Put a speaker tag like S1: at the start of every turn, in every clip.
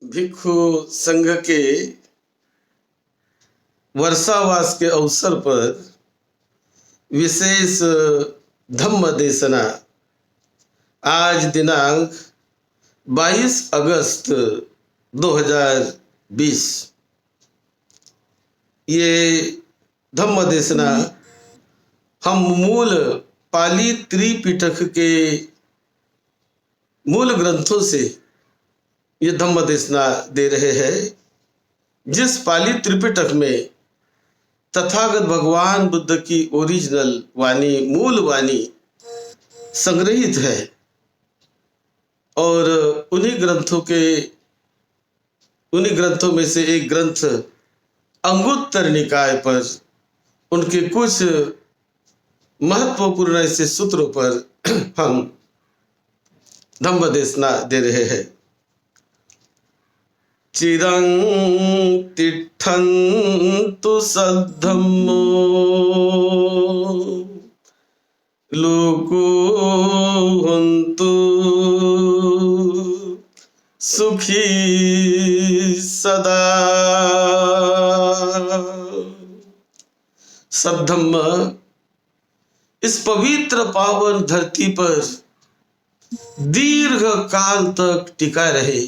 S1: भिक्षु संघ के वर्षावास के अवसर पर विशेष धम्म देशना आज दिनांक 22 अगस्त 2020। ये धम्म देशना हम मूल पाली त्रिपिटक के मूल ग्रंथों से ये धम्म देशना दे रहे हैं, जिस पाली त्रिपिटक में तथागत भगवान बुद्ध की ओरिजिनल वाणी, मूल वाणी संग्रहित है। और उन्हीं ग्रंथों में से एक ग्रंथ अंगुत्तर निकाय पर उनके कुछ महत्वपूर्ण ऐसे सूत्रों पर हम धम्म देशना दे रहे हैं। चिरं तिष्ठन्तु सद्धम्मो लोको हन्तु सुखी सदा। सद्धम्म इस पवित्र पावन धरती पर दीर्घ काल तक टिका रहे,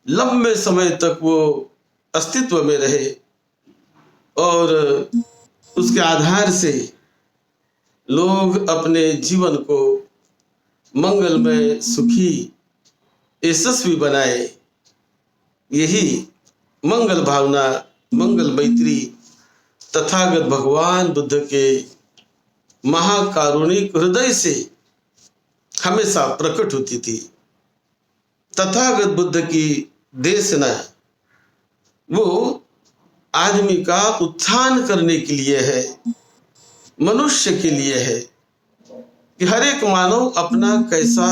S1: लंबे समय तक वो अस्तित्व में रहे और उसके आधार से लोग अपने जीवन को मंगलमय, सुखी, यशस्वी बनाए। यही मंगल भावना, मंगल मैत्री तथागत भगवान बुद्ध के महाकारुणिक हृदय से हमेशा प्रकट होती थी। तथागत बुद्ध की देशना वो आदमी का उत्थान करने के लिए है, मनुष्य के लिए है कि हर एक मानव अपना कैसा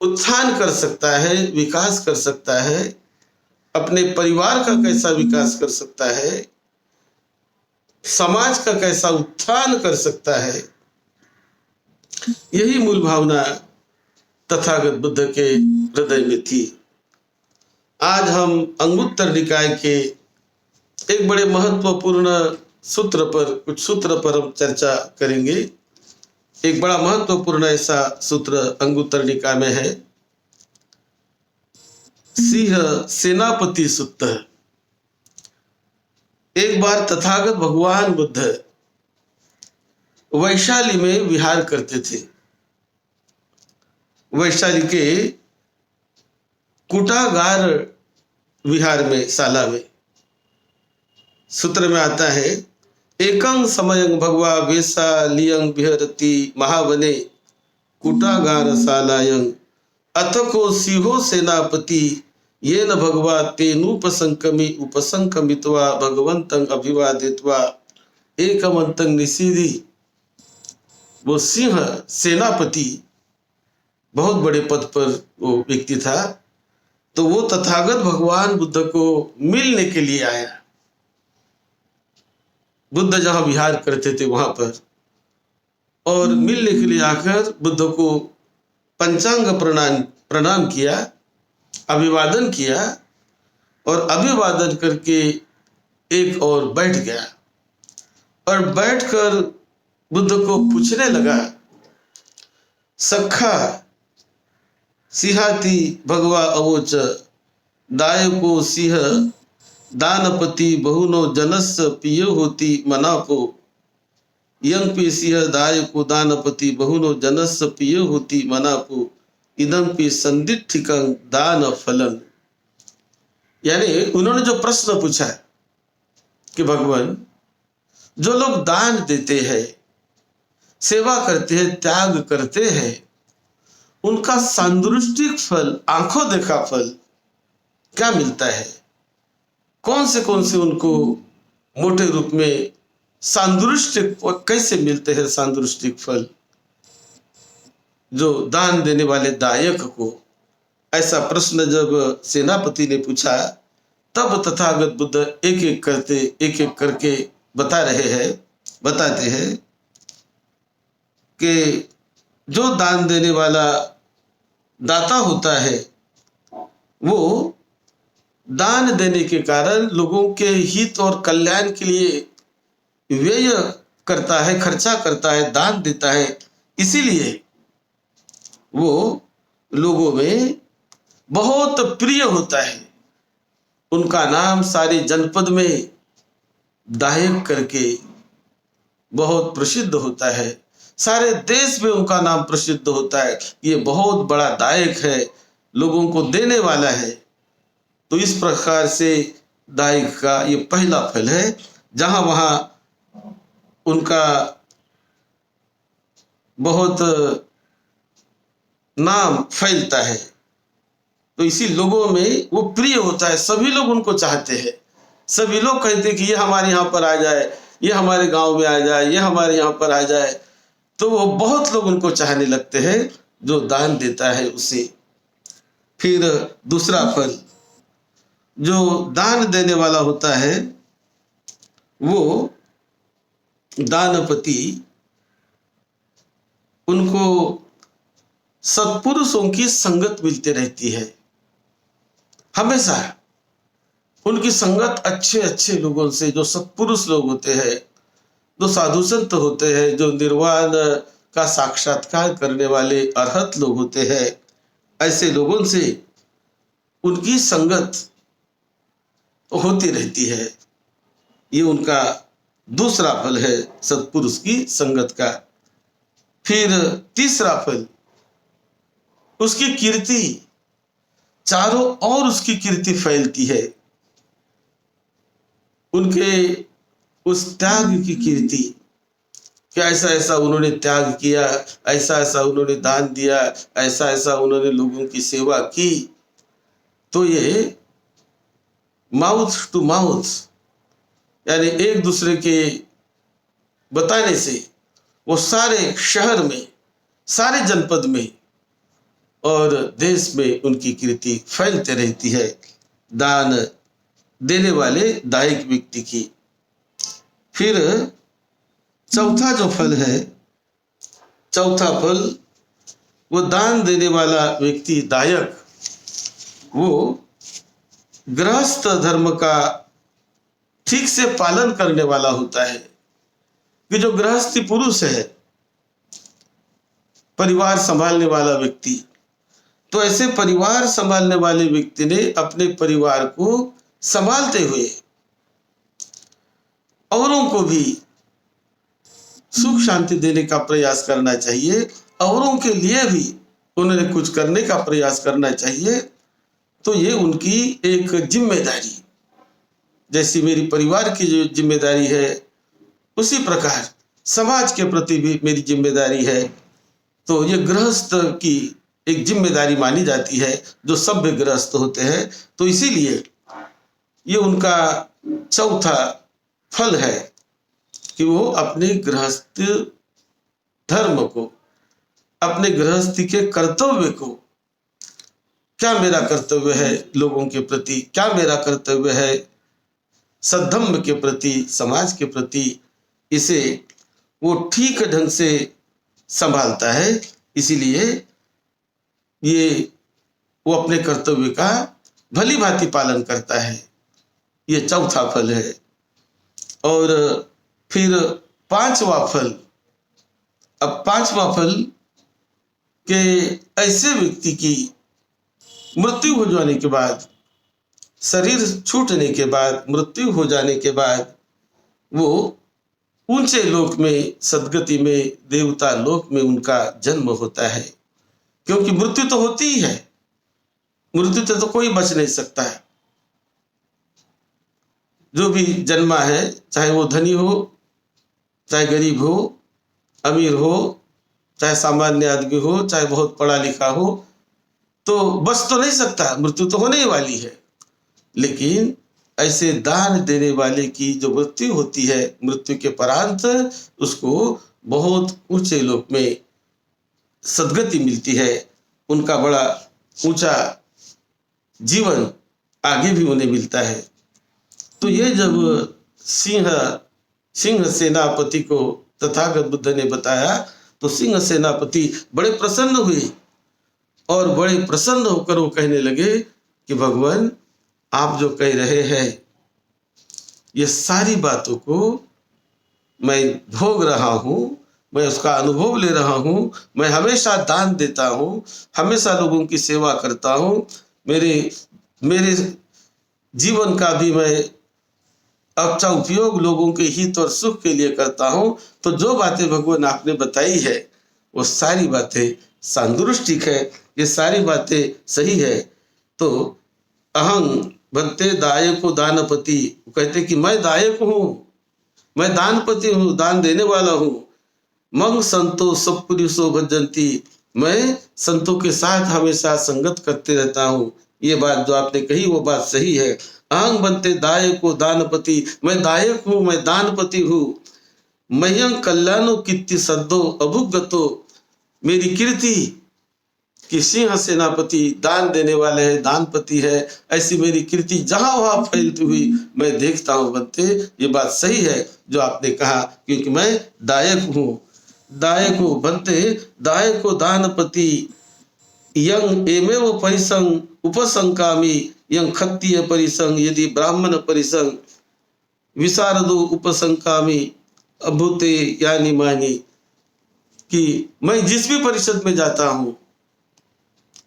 S1: उत्थान कर सकता है, विकास कर सकता है, अपने परिवार का कैसा विकास कर सकता है, समाज का कैसा उत्थान कर सकता है। यही मूल भावना तथागत बुद्ध के हृदय में थी। आज हम अंगुत्तर निकाय के एक बड़े महत्वपूर्ण कुछ सूत्र पर हम चर्चा करेंगे। एक बड़ा महत्वपूर्ण ऐसा सूत्र अंगुत्तर निकाय में है, सिंह सेनापति सूत्र। एक बार तथागत भगवान बुद्ध वैशाली में विहार करते थे। वैशाली के कुटागार विहार में, शाला में, सूत्र में आता है, एकं समयं भगवा वेशालियं विहरति महावने कुटागार शालायं अथको सिंहो सेनापति येन भगवा उपसंकमित्वा भगवन्तं अभिवादित्वा एकमन्तं निषीदि। वो सिंह सेनापति बहुत बड़े पद पर वो व्यक्ति था। तो वो तथागत भगवान बुद्ध को मिलने के लिए आया। बुद्ध जहां विहार करते थे वहां पर, और मिलने के लिए आकर बुद्ध को पंचांग प्रणाम किया, अभिवादन किया, और अभिवादन करके एक और बैठ गया। और बैठकर बुद्ध को पूछने लगा, सखा सिहाती भगवा अवोच दायको सिंह दानपति बहुनो जनस्य पिय होती मनापो यंपि सिंह दायको दानपति बहुनो जनस्य पिय होती मनापो इदंपि संदिठिकं दान फलन। यानी उन्होंने जो प्रश्न पूछा कि भगवान, जो लोग दान देते हैं, सेवा करते हैं, त्याग करते हैं, उनका सांदृष्टिक फल, आंखों देखा फल क्या मिलता है? कौन से उनको मोटे रूप में सांदृष्टिक कैसे मिलते हैं सांदृष्टिक फल जो दान देने वाले दायक को? ऐसा प्रश्न जब सेनापति ने पूछा, तब तथागत बुद्ध एक एक करके बताते हैं कि जो दान देने वाला दाता होता है वो दान देने के कारण लोगों के हित और कल्याण के लिए व्यय करता है, खर्चा करता है, दान देता है। इसीलिए वो लोगों में बहुत प्रिय होता है। उनका नाम सारे जनपद में दायक करके बहुत प्रसिद्ध होता है। सारे देश में उनका नाम प्रसिद्ध होता है, ये बहुत बड़ा दायक है, लोगों को देने वाला है। तो इस प्रकार से दायक का ये पहला फल है, जहां वहां उनका बहुत नाम फैलता है। तो इसी लोगों में वो प्रिय होता है, सभी लोग उनको चाहते हैं। सभी लोग कहते हैं कि ये हमारे यहाँ पर आ जाए, ये हमारे गांव में आ जाए, ये हमारे यहाँ पर आ जाए। तो वो बहुत लोग उनको चाहने लगते हैं जो दान देता है उसे। फिर दूसरा फल, जो दान देने वाला होता है वो दानपति, उनको सत्पुरुषों की संगत मिलती रहती है। हमेशा उनकी संगत अच्छे अच्छे लोगों से, जो सत्पुरुष लोग होते हैं, जो साधु संत होते हैं, जो निर्वाण का साक्षात्कार करने वाले अरहत लोग होते हैं, ऐसे लोगों से उनकी संगत होती रहती है। ये उनका दूसरा फल है सत्पुरुष की संगत का। फिर तीसरा फल, उसकी कीर्ति, चारों ओर उसकी कीर्ति फैलती है। उनके उस त्याग की कीर्ति, कि ऐसा ऐसा उन्होंने त्याग किया, ऐसा ऐसा उन्होंने दान दिया, ऐसा ऐसा उन्होंने लोगों की सेवा की। तो ये माउथ टू माउथ, यानी एक दूसरे के बताने से वो सारे शहर में, सारे जनपद में और देश में उनकी कीर्ति फैलते रहती है, दान देने वाले दायक व्यक्ति की। फिर चौथा जो फल है, चौथा फल, वो दान देने वाला व्यक्ति दायक, वो गृहस्थ धर्म का ठीक से पालन करने वाला होता है। कि जो गृहस्थी पुरुष है, परिवार संभालने वाला व्यक्ति, तो ऐसे परिवार संभालने वाले व्यक्ति ने अपने परिवार को संभालते हुए औरों को भी सुख शांति देने का प्रयास करना चाहिए, औरों के लिए भी उन्हें कुछ करने का प्रयास करना चाहिए। तो ये उनकी एक जिम्मेदारी, जैसी मेरी परिवार की जो जिम्मेदारी है, उसी प्रकार समाज के प्रति भी मेरी जिम्मेदारी है। तो ये गृहस्थ की एक जिम्मेदारी मानी जाती है, जो सभ्य गृहस्थ होते हैं। तो इसीलिए ये उनका चौथा फल है कि वो अपने गृहस्थ धर्म को, अपने गृहस्थी के कर्तव्य को, क्या मेरा कर्तव्य है लोगों के प्रति, क्या मेरा कर्तव्य है सद्धम्म के प्रति, समाज के प्रति, इसे वो ठीक ढंग से संभालता है। इसीलिए ये वो अपने कर्तव्य का भली भांति पालन करता है। ये चौथा फल है। और फिर पांचवा फल, अब पांचवा फल के ऐसे व्यक्ति की मृत्यु हो जाने के बाद, शरीर छूटने के बाद, मृत्यु हो जाने के बाद, वो ऊंचे लोक में, सदगति में, देवता लोक में उनका जन्म होता है। क्योंकि मृत्यु तो होती ही है, मृत्यु से तो कोई बच नहीं सकता है। जो भी जन्मा है, चाहे वो धनी हो, चाहे गरीब हो, अमीर हो, चाहे सामान्य आदमी हो, चाहे बहुत पढ़ा लिखा हो, तो बच तो नहीं सकता, मृत्यु तो होने ही वाली है। लेकिन ऐसे दान देने वाले की जो मृत्यु होती है, मृत्यु के परांत उसको बहुत ऊंचे लोक में सद्गति मिलती है। उनका बड़ा ऊंचा जीवन आगे भी उन्हें मिलता है। तो ये जब सिंह सेनापति को तथागत बुद्ध ने बताया, तो सिंह सेनापति बड़े प्रसन्न हुए और बड़े प्रसन्न होकर वो कहने लगे कि भगवान आप जो कह रहे हैं ये सारी बातों को मैं भोग रहा हूँ, मैं उसका अनुभव ले रहा हूँ, मैं हमेशा दान देता हूँ, हमेशा लोगों की सेवा करता हूँ, मेरे मेरे जीवन का भी मैं अच्छा उपयोग लोगों के हित और सुख के लिए करता हूँ। तो जो बातें भगवान आपने बताई है वो सारी बातें सांदृष्टिक है, ये सारी बातें सही है। तो अहं भक्ते दायको दानपति, कहते कि मैं दायक हूँ, मैं दानपति हूँ, दान देने वाला हूँ। मंग संतो सब पुरुषो भजंती, मैं संतों के साथ हमेशा संगत करते रहता हूँ। ये बात जो आपने कही वो बात सही है। अहंग बनते दायको दानपति, मैं दायक हूँ, मैं दानपति हूँ। मह्यं कल्याणो कीर्ति सद्दो अभुगतो, मेरी कीर्ति कि सिंह सेनापति दान देने वाले है, दानपति है, ऐसी मेरी कीर्ति जहां वहां फैलती हुई मैं देखता हूं। बनते ये बात सही है जो आपने कहा, क्योंकि मैं दायक हूँ। दायको बनते दायको दानपति यंग एमेव परिसंग उपसंकामी, यंग क्षत्रिय परिसंग यदि ब्राह्मण परिसंग विशारदो उपसंकामी अभूते यानी मानी, कि मैं जिस भी परिषद में जाता हूँ,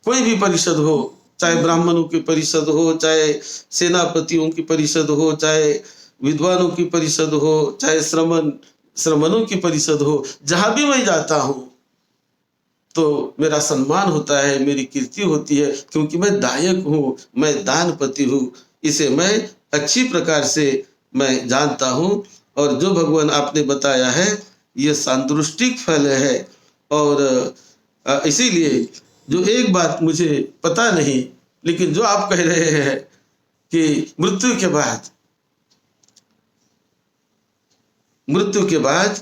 S1: कोई भी परिषद हो, चाहे ब्राह्मणों की परिषद हो, चाहे सेनापतियों की परिषद हो, चाहे विद्वानों की परिषद हो, चाहे श्रमणों की परिषद हो, जहां भी मैं जाता हूं तो मेरा सम्मान होता है, मेरी कीर्ति होती है, क्योंकि मैं दायक हूँ, मैं दानपति हूँ। इसे मैं अच्छी प्रकार से मैं जानता हूँ। और जो भगवान आपने बताया है ये सांदृष्टिक फल है। और इसीलिए जो एक बात मुझे पता नहीं, लेकिन जो आप कह रहे हैं कि मृत्यु के बाद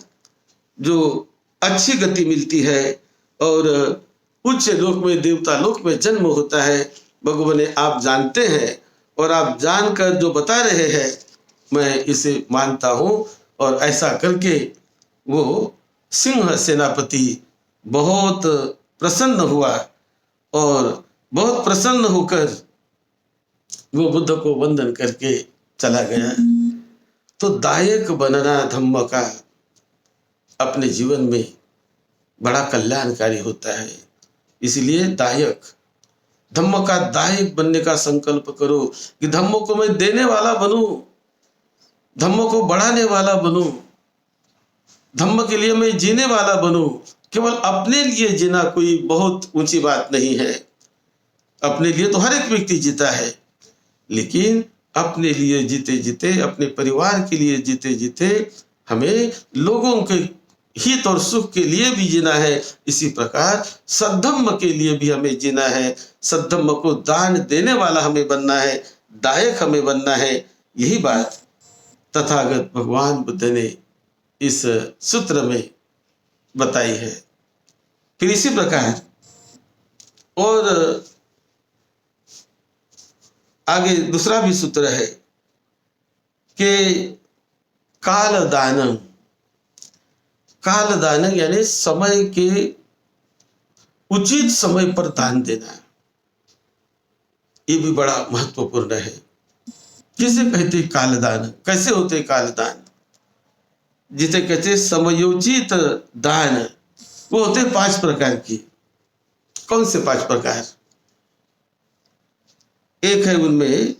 S1: जो अच्छी गति मिलती है और उच्च लोक में, देवता लोक में जन्म होता है, भगवान ने आप जानते हैं और आप जानकर जो बता रहे हैं मैं इसे मानता हूँ। और ऐसा करके वो सिंह सेनापति बहुत प्रसन्न हुआ और बहुत प्रसन्न होकर वो बुद्ध को वंदन करके चला गया। तो दायक बनना धम्म का अपने जीवन में बड़ा कल्याणकारी होता है। इसलिए दायक, धम्म का दायक बनने का संकल्प करो कि धम्म को मैं देने वाला बनूं, धम्म को बढ़ाने वाला बनूं, धम्म के लिए मैं जीने वाला बनूं। केवल अपने लिए जीना कोई बहुत ऊंची बात नहीं है, अपने लिए तो हर एक व्यक्ति जीता है, लेकिन अपने लिए जीते जीते, अपने परिवार के लिए जीते जीते हमें लोगों के हित और सुख के लिए भी जीना है। इसी प्रकार सद्धम्म के लिए भी हमें जीना है, सद्धम्म को दान देने वाला हमें बनना है, दायक हमें बनना है। यही बात तथागत भगवान बुद्ध ने इस सूत्र में बताई है। फिर इसी प्रकार और आगे दूसरा भी सूत्र है कि काल दानम, काल दान यानी समय के उचित समय पर दान देना, ये भी बड़ा महत्वपूर्ण है। किसे कहते काल दान, कैसे होते काल दान? जिसे कहते समयोचित दान, वो होते 5 प्रकार की। कौन से 5 प्रकार? एक है उनमें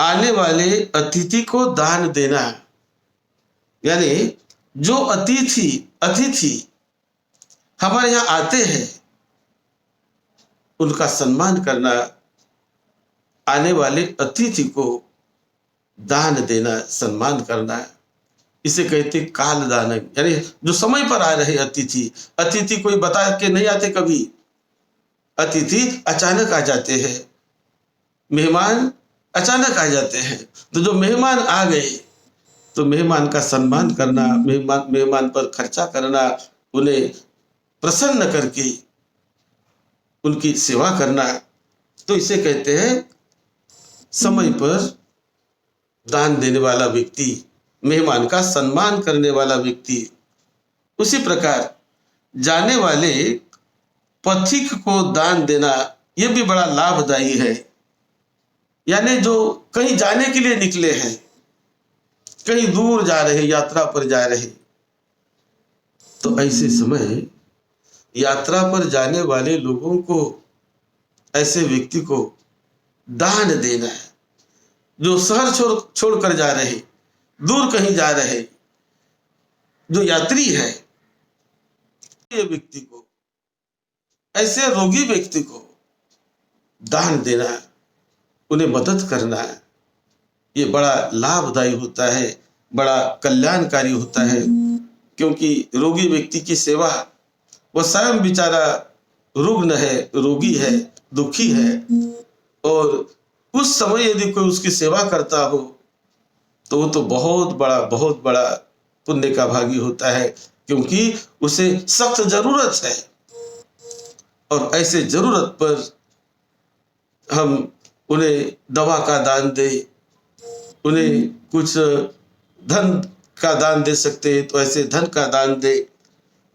S1: आने वाले अतिथि को दान देना, यानी जो अतिथि हमारे यहाँ आते हैं उनका सम्मान करना, आने वाले अतिथि को दान देना, सम्मान करना, इसे कहते काल दान। यानी जो समय पर आ रहे अतिथि, अतिथि कोई बता के नहीं आते, कभी अतिथि अचानक आ जाते हैं, मेहमान अचानक आ जाते हैं। तो जो मेहमान आ गए तो मेहमान का सम्मान करना, मेहमान पर खर्चा करना, उन्हें प्रसन्न करके उनकी सेवा करना, तो इसे कहते हैं समय पर दान देने वाला व्यक्ति, मेहमान का सम्मान करने वाला व्यक्ति। उसी प्रकार जाने वाले पथिक को दान देना, ये भी बड़ा लाभदायी है। यानी जो कहीं जाने के लिए निकले हैं, कहीं दूर जा रहे, यात्रा पर जा रहे, तो ऐसे समय यात्रा पर जाने वाले लोगों को, ऐसे व्यक्ति को दान देना है। जो शहर छोड़ कर जा रहे, दूर कहीं जा रहे, जो यात्री है, ये व्यक्ति को, ऐसे रोगी व्यक्ति को दान देना, उन्हें मदद करना, ये बड़ा लाभदायी होता है, बड़ा कल्याणकारी होता है। क्योंकि रोगी व्यक्ति की सेवा, वह स्वयं बेचारा रुग्ण है, रोगी है, दुखी है, और उस समय यदि कोई उसकी सेवा करता हो तो वो तो बहुत बड़ा पुण्य का भागी होता है, क्योंकि उसे सख्त जरूरत है। और ऐसे जरूरत पर हम उन्हें दवा का दान दे, उन्हें कुछ धन का दान दे सकते हैं, तो ऐसे धन का दान दे,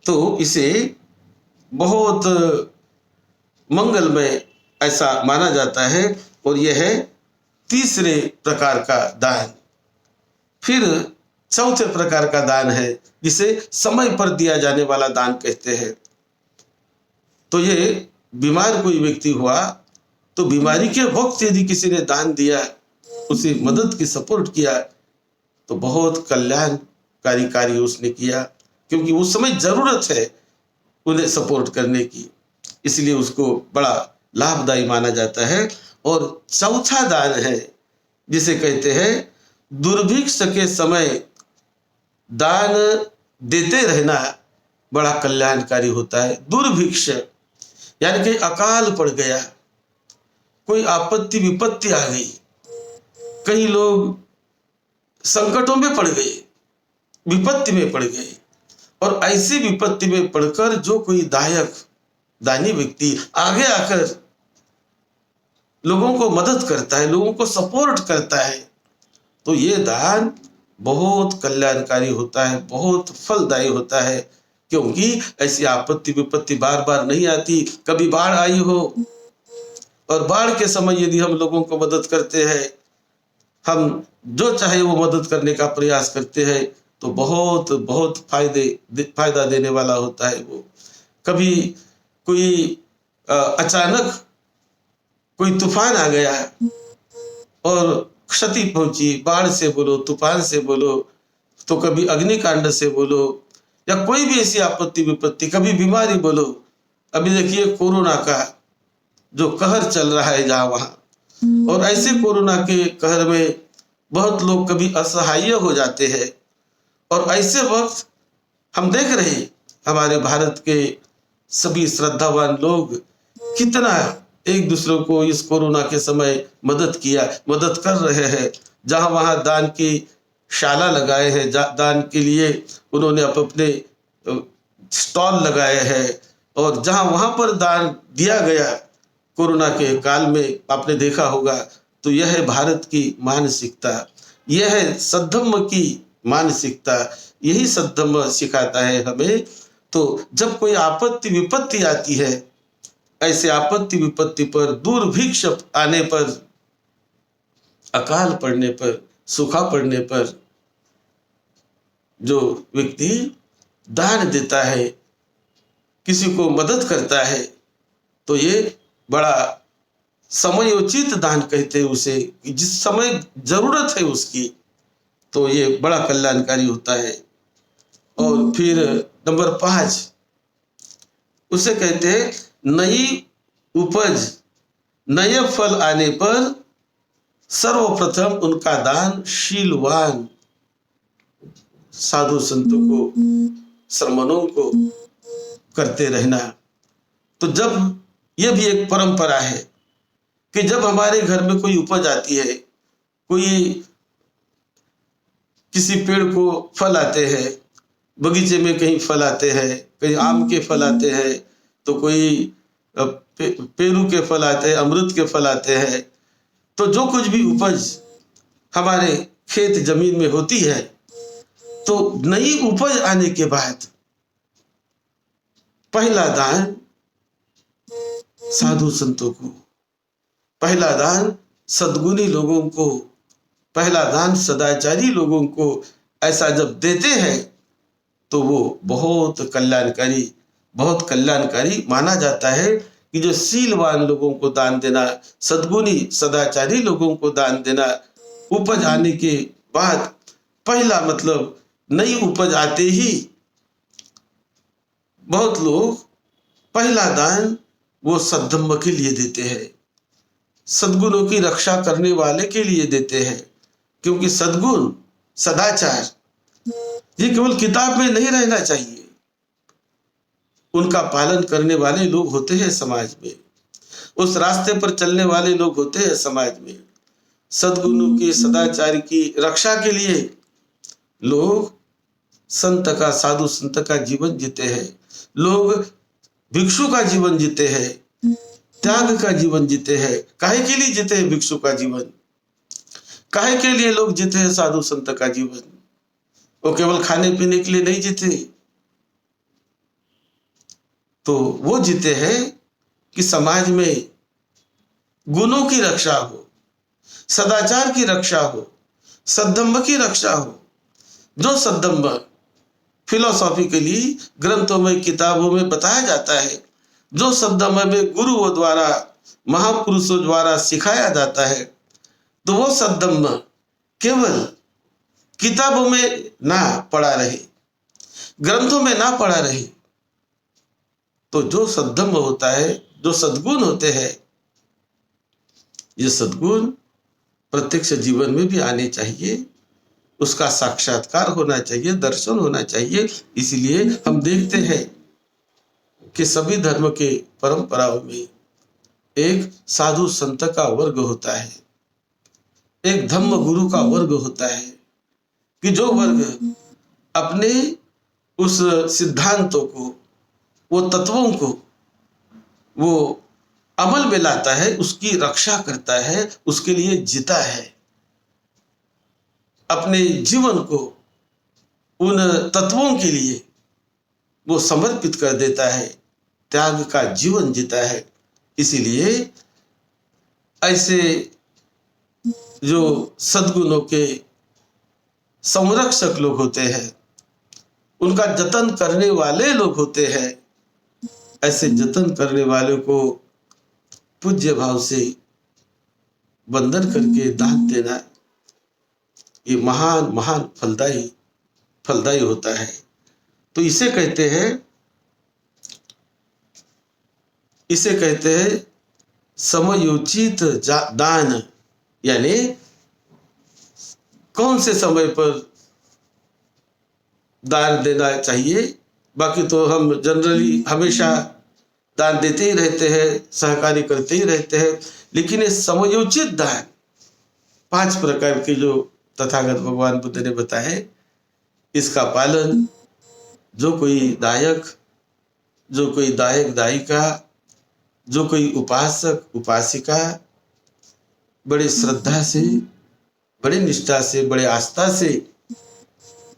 S1: तो इसे बहुत मंगलमय ऐसा माना जाता है। और यह है तीसरे प्रकार का दान। फिर चौथे प्रकार का दान है जिसे समय पर दिया जाने वाला दान कहते हैं। तो ये बीमार कोई व्यक्ति हुआ तो बीमारी के वक्त यदि किसी ने दान दिया, उसे मदद की सपोर्ट किया, तो बहुत कल्याणकारी कार्य उसने किया, क्योंकि उस समय जरूरत है उन्हें सपोर्ट करने की, इसलिए उसको बड़ा लाभदायी माना जाता है। और चौथा दान है जिसे कहते हैं दुर्भिक्ष के समय दान देते रहना, बड़ा कल्याणकारी होता है। दुर्भिक्ष यानी कि अकाल पड़ गया, कोई आपत्ति विपत्ति आ गई, कई लोग संकटों में पड़ गए, विपत्ति में पड़ गए, और ऐसी विपत्ति में पड़कर जो कोई दानी व्यक्ति आगे आकर लोगों को मदद करता है, लोगों को सपोर्ट करता है, तो ये दान बहुत कल्याणकारी होता है, बहुत फलदायी होता है। क्योंकि ऐसी आपत्ति विपत्ति बार बार नहीं आती। कभी बाढ़ आई हो, और बाढ़ के समय यदि हम लोगों को मदद करते हैं, हम जो चाहे वो मदद करने का प्रयास करते हैं, तो बहुत फायदा देने वाला होता है वो। कभी कोई अचानक कोई तूफान आ गया और क्षति पहुंची, बाढ़ से बोलो, तूफान से बोलो, तो कभी अग्निकांड से बोलो, या कोई भी ऐसी आपत्ति विपत्ति, कभी बीमारी बोलो। अभी देखिए कोरोना का जो कहर चल रहा है जहां वहां, और ऐसे कोरोना के कहर में बहुत लोग कभी असहाय हो जाते हैं। और ऐसे वक्त हम देख रहे हैं हमारे भारत के सभी श्रद्धावान लोग कितना एक दूसरे को इस कोरोना के समय मदद कर रहे हैं। जहां वहां दान की शाला लगाए हैं, दान के लिए उन्होंने अपने स्टॉल लगाए हैं, और जहां वहां पर दान दिया गया कोरोना के काल में, आपने देखा होगा। तो यह है भारत की मानसिकता, यह है सद्धम्म की मानसिकता, यही सद्धम्म सिखाता है हमें। तो जब कोई आपत्ति विपत्ति आती है, ऐसे आपत्ति विपत्ति पर, दुर्भिक्ष आने पर, अकाल पड़ने पर, सूखा पड़ने पर, जो व्यक्ति दान देता है, किसी को मदद करता है, तो ये बड़ा समयोचित दान कहते हैं उसे, जिस समय जरूरत है उसकी, तो ये बड़ा कल्याणकारी होता है। और फिर नंबर 5 उसे कहते हैं नई उपज, नए फल आने पर सर्वप्रथम उनका दान शीलवान साधु संतों को, श्रमणों को करते रहना। तो जब यह भी एक परंपरा है कि जब हमारे घर में कोई उपज आती है, कोई किसी पेड़ को फल आते हैं, बगीचे में कहीं फल आते हैं, कहीं आम के फल आते हैं, तो कोई पेरू के फल आते हैं, अमृत के फल आते हैं, तो जो कुछ भी उपज हमारे खेत जमीन में होती है, तो नई उपज आने के बाद पहला दान साधु संतों को, पहला दान सद्गुणी लोगों को, पहला दान सदाचारी लोगों को ऐसा जब देते हैं तो वो बहुत कल्याणकारी माना जाता है कि जो शीलवान लोगों को दान देना, सद्गुणी सदाचारी लोगों को दान देना, उपज आने के बाद पहला मतलब नई उपज आते ही बहुत लोग पहला दान वो सद्धम्म के लिए देते हैं, सद्गुणों की रक्षा करने वाले के लिए देते हैं, क्योंकि सद्गुण सदाचार ये केवल किताब में नहीं रहना चाहिए, उनका पालन करने वाले लोग होते हैं समाज में, उस रास्ते पर चलने वाले लोग होते हैं समाज में। सद्गुणों के सदाचार की रक्षा के लिए लोग संत का, साधु संत का जीवन जीते हैं, लोग भिक्षु का जीवन जीते हैं, त्याग का जीवन जीते हैं। काहे के लिए जीते हैं भिक्षु का जीवन? काहे के लिए लोग जीते हैं साधु संत का जीवन? वो केवल खाने पीने के लिए नहीं जीते, तो वो जीते हैं कि समाज में गुणों की रक्षा हो, सदाचार की रक्षा हो, सद्धम्म की रक्षा हो। जो सद्धम्म फिलोसॉफिकली ग्रंथों में, किताबों में बताया जाता है, जो सद्धम्म में गुरुओं द्वारा, महापुरुषों द्वारा सिखाया जाता है, तो वो सद्धम्म केवल किताबों में ना पढ़ा रहे, ग्रंथों में ना पढ़ा रहे, तो जो सद्धम्म होता है, जो सद्गुण होते हैं, ये सद्गुण प्रत्यक्ष जीवन में भी आने चाहिए, उसका साक्षात्कार होना चाहिए, दर्शन होना चाहिए। इसलिए हम देखते हैं कि सभी धर्म के परंपराओं में एक साधु संत का वर्ग होता है, एक धम्म गुरु का वर्ग होता है, कि जो वर्ग अपने उस सिद्धांतों को, वो तत्वों को वो अमल में लाता है, उसकी रक्षा करता है, उसके लिए जीता है, अपने जीवन को उन तत्वों के लिए वो समर्पित कर देता है, त्याग का जीवन जीता है। इसीलिए ऐसे जो सद्गुणों के संरक्षक लोग होते हैं, उनका जतन करने वाले लोग होते हैं, ऐसे जतन करने वालों को पूज्य भाव से वंदन करके दान देना, ये महान महान फलदायी होता है। तो इसे कहते हैं समयोचित दान, यानी कौन से समय पर दान देना चाहिए। बाकी तो हम जनरली हमेशा दान देते ही रहते हैं, सहकार्य करते ही रहते हैं, लेकिन ये समयोचित दान 5 प्रकार के जो तथागत भगवान बुद्ध ने बताए, इसका पालन जो कोई दायक दायिका, जो कोई उपासक उपासिका बड़े श्रद्धा से, बड़े निष्ठा से, बड़े आस्था से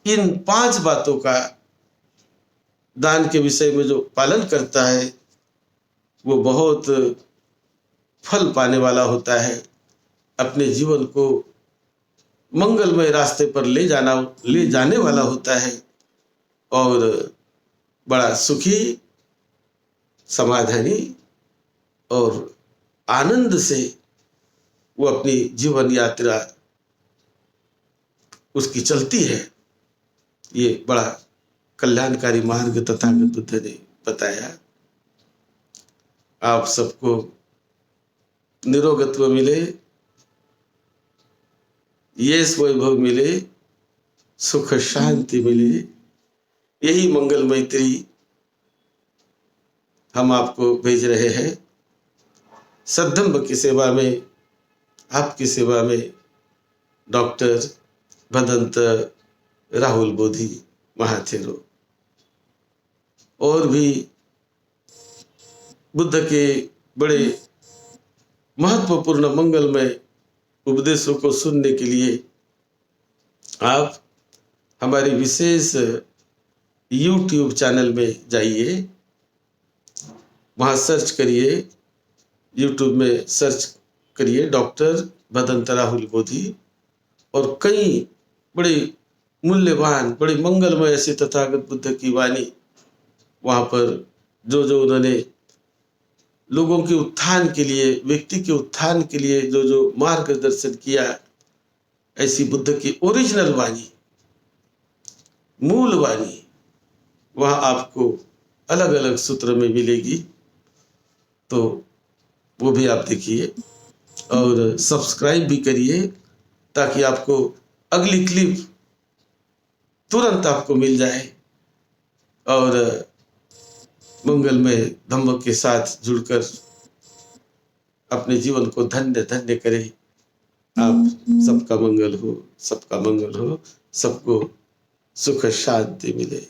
S1: इन 5 बातों का दान के विषय में जो पालन करता है, वो बहुत फल पाने वाला होता है, अपने जीवन को मंगलमय रास्ते पर ले जाने वाला होता है, और बड़ा सुखी, समाधानी और आनंद से वो अपनी जीवन यात्रा उसकी चलती है। ये बड़ा कल्याणकारी मार्ग तथागत बुद्ध ने बताया। आप सबको निरोगत्व मिले, यश वैभव मिले, सुख शांति मिले, यही मंगल मैत्री हम आपको भेज रहे हैं। सद्धम्म की सेवा में, आपकी सेवा में डॉक्टर भदंत राहुल बोधि महाथेरो, और भी बुद्ध के बड़े महत्वपूर्ण मंगलमय उपदेशों को सुनने के लिए आप हमारे विशेष YouTube चैनल में जाइए, वहाँ सर्च करिए यूट्यूब में सर्च करिए डॉक्टर भदंत राहुल बोधी, और कई बड़े मूल्यवान बड़े मंगलमय ऐसे तथागत बुद्ध की वाणी वहाँ पर जो जो उन्होंने लोगों के उत्थान के लिए, व्यक्ति के उत्थान के लिए जो जो मार्गदर्शन किया, ऐसी बुद्ध की ओरिजिनल वाणी, मूल वाणी वहाँ आपको अलग अलग सूत्र में मिलेगी। तो वो भी आप देखिए और सब्सक्राइब भी करिए ताकि आपको अगली क्लिप तुरंत आपको मिल जाए और मंगलमय धम्म के साथ जुड़कर अपने जीवन को धन्य धन्य करें। आप सबका मंगल हो, सबका मंगल हो, सबको सुख शांति मिले।